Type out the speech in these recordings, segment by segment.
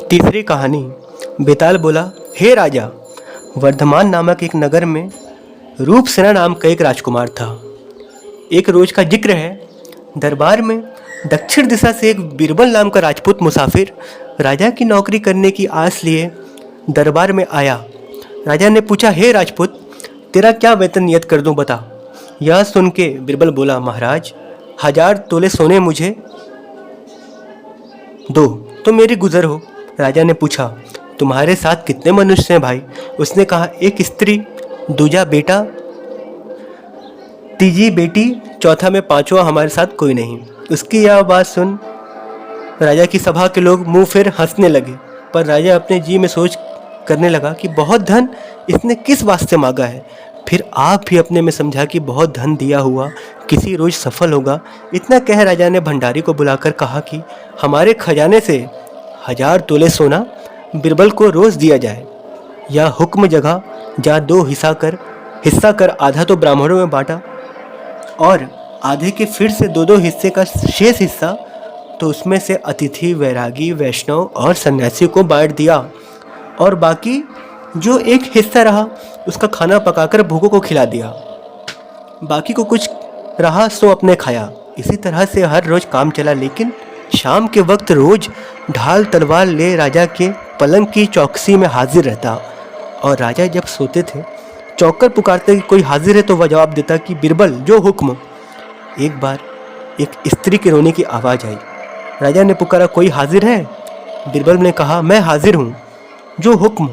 तीसरी कहानी। बेताल बोला, हे राजा, वर्धमान नामक एक नगर में रूपसेना नाम का एक राजकुमार था। एक रोज का जिक्र है, दरबार में दक्षिण दिशा से एक बीरबल नाम का राजपूत मुसाफिर राजा की नौकरी करने की आस लिए दरबार में आया। राजा ने पूछा, हे राजपूत, तेरा क्या वेतन नियत कर दूं, बता। यह सुन के बीरबल बोला, महाराज, 1000 तोले सोने मुझे दो तो मेरी गुजर हो। राजा ने पूछा, तुम्हारे साथ कितने मनुष्य हैं भाई? उसने कहा, एक स्त्री, दूजा बेटा, तीजी बेटी, चौथा में पांचवा हमारे साथ कोई नहीं। उसकी यह बात सुन राजा की सभा के लोग मुंह फेर हंसने लगे, पर राजा अपने जी में सोच करने लगा कि बहुत धन इसने किस वास्ते मांगा है। फिर आप भी अपने में समझा कि बहुत धन दिया हुआ किसी रोज सफल होगा। इतना कह राजा ने भंडारी को बुलाकर कहा कि हमारे खजाने से 1000 तोले सोना बीरबल को रोज दिया जाए। यह हुक्म जगह जा 2 हिस्सा कर आधा तो ब्राह्मणों में बांटा और आधे के फिर से 2-2 हिस्से का शेष हिस्सा तो उसमें से अतिथि, वैरागी, वैष्णव और सन्यासी को बांट दिया, और बाकी जो एक हिस्सा रहा उसका खाना पकाकर भूखों को खिला दिया। बाकी को कुछ रहा सो अपने खाया। इसी तरह से हर रोज काम चला, लेकिन शाम के वक्त रोज ढाल तलवार ले राजा के पलंग की चौकसी में हाजिर रहता, और राजा जब सोते थे चौकर पुकारते कि कोई हाजिर है, तो वह जवाब देता कि बीरबल, जो हुक्म। एक बार एक स्त्री के रोने की आवाज़ आई। राजा ने पुकारा, कोई हाजिर है? बीरबल ने कहा, मैं हाजिर हूँ, जो हुक्म।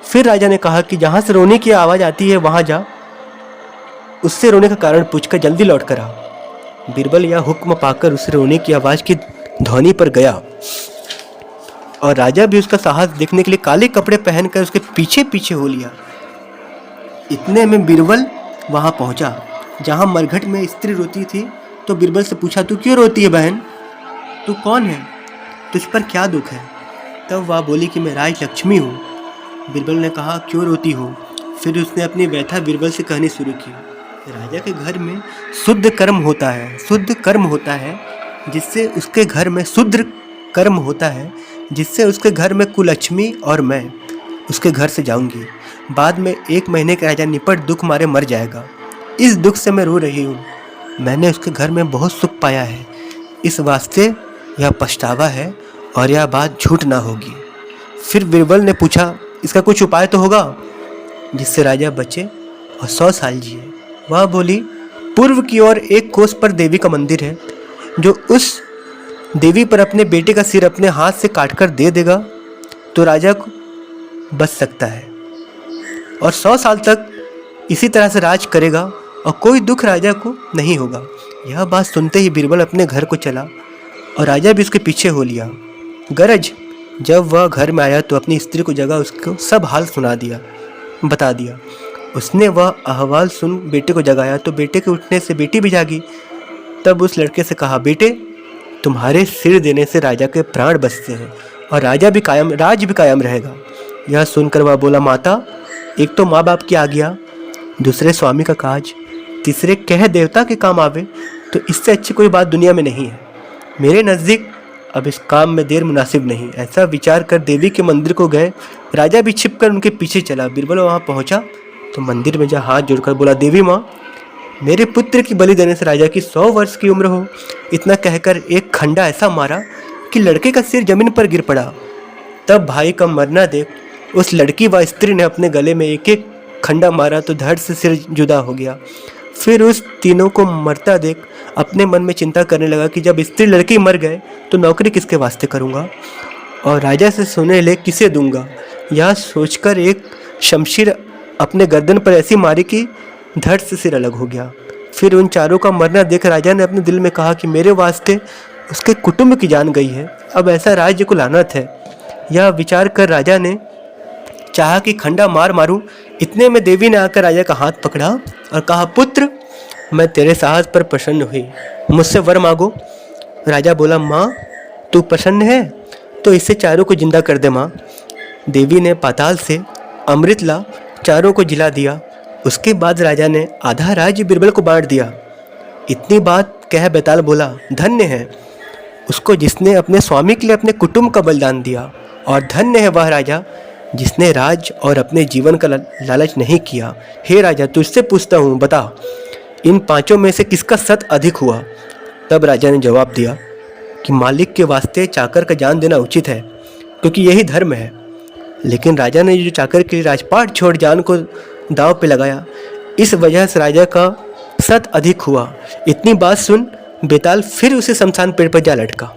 फिर राजा ने कहा कि जहाँ से रोने की आवाज़ आती है वहाँ जा, उससे रोने का कारण पूछकर जल्दी लौट कर आ। बीरबल यह हुक्म पाकर उसे रोने की आवाज़ की ध्वनि पर गया, और राजा भी उसका साहस देखने के लिए काले कपड़े पहनकर उसके पीछे पीछे हो लिया। इतने में बीरबल वहाँ पहुँचा जहाँ मरघट में स्त्री रोती थी। तो बीरबल से पूछा, तू क्यों रोती है बहन? तू कौन है? तुझ पर क्या दुख है? तब वह बोली कि मैं राजलक्ष्मी हूँ। बीरबल ने कहा, क्यों रोती हो? फिर उसने अपनी व्यथा बीरबल से कहनी शुरू की। राजा के घर में शुद्ध कर्म होता है, शुद्ध कर्म होता है जिससे उसके घर में शुद्ध कर्म होता है, जिससे उसके घर में कुलक्ष्मी और मैं उसके घर से जाऊंगी। बाद में 1 महीने का राजा निपट दुख मारे मर जाएगा। इस दुख से मैं रो रही हूँ। मैंने उसके घर में बहुत सुख पाया है, इस वास्ते यह पछतावा है, और यह बात झूठ ना होगी। फिर बीरबल ने पूछा, इसका कुछ उपाय तो होगा जिससे राजा बचे और 100 साल जिए। वह बोली, पूर्व की ओर 1 कोस पर देवी का मंदिर है, जो उस देवी पर अपने बेटे का सिर अपने हाथ से काटकर दे देगा तो राजा को बच सकता है, और 100 साल तक इसी तरह से राज करेगा और कोई दुख राजा को नहीं होगा। यह बात सुनते ही बीरबल अपने घर को चला, और राजा भी उसके पीछे हो लिया। गरज जब वह घर में आया तो अपनी स्त्री को जगह उसको सब हाल बता दिया। उसने वह अहवाल सुन बेटे को जगाया, तो बेटे के उठने से बेटी भी जागी। तब उस लड़के से कहा, बेटे, तुम्हारे सिर देने से राजा के प्राण बचते हैं और राज भी कायम रहेगा। यह सुनकर वह बोला, माता, एक तो माँ बाप की आज्ञा, दूसरे स्वामी का काज, तीसरे कह देवता के काम आवे, तो इससे अच्छी कोई बात दुनिया में नहीं है। मेरे नज़दीक अब इस काम में देर मुनासिब नहीं। ऐसा विचार कर देवी के मंदिर को गए। राजा भी छिपकर उनके पीछे चला। बीरबल वहाँ पहुँचा तो मंदिर में जा हाथ जोड़कर बोला, देवी माँ, मेरे पुत्र की बलि देने से राजा की 100 वर्ष की उम्र हो। इतना कहकर एक खंडा ऐसा मारा कि लड़के का सिर जमीन पर गिर पड़ा। तब भाई का मरना देख उस लड़की व स्त्री ने अपने गले में एक एक खंडा मारा तो धड़ से सिर जुदा हो गया। फिर उस तीनों को मरता देख अपने मन में चिंता करने लगा कि जब स्त्री लड़की मर गए तो नौकरी किसके वास्ते करूँगा और राजा से सोने ले किसे दूंगा। यह सोचकर एक शमशीर अपने गर्दन पर ऐसी मारी कि धड़ से सिर अलग हो गया। फिर उन चारों का मरना देख राजा ने अपने दिल में कहा कि मेरे वास्ते उसके कुटुंब की जान गई है, अब ऐसा राज्य को लानत है। यह विचार कर राजा ने चाहा कि खंडा मारूं। इतने में देवी ने आकर राजा का हाथ पकड़ा और कहा, पुत्र, मैं तेरे साहस पर प्रसन्न हुई, मुझसे वर मांगो। राजा बोला, माँ, तू प्रसन्न है तो इससे चारों को जिंदा कर दे माँ। देवी ने पाताल से अमृत ला चारों को जिला दिया। उसके बाद राजा ने आधा राज्य बीरबल को बांट दिया। इतनी बात कह बेताल बोला, धन्य है उसको जिसने अपने स्वामी के लिए अपने कुटुंब का बलिदान दिया, और धन्य है वह राजा जिसने राज और अपने जीवन का लालच नहीं किया। हे राजा, तुझसे पूछता हूँ, बता इन पांचों में से किसका सत अधिक हुआ? तब राजा ने जवाब दिया कि मालिक के वास्ते चाकर का जान देना उचित है, क्योंकि यही धर्म है। लेकिन राजा ने जो चाकर के लिए राजपाट छोड़ जान को दांव पे लगाया, इस वजह से राजा का सत अधिक हुआ। इतनी बात सुन बेताल फिर उसे शमशान पेड़ पर जा लटका।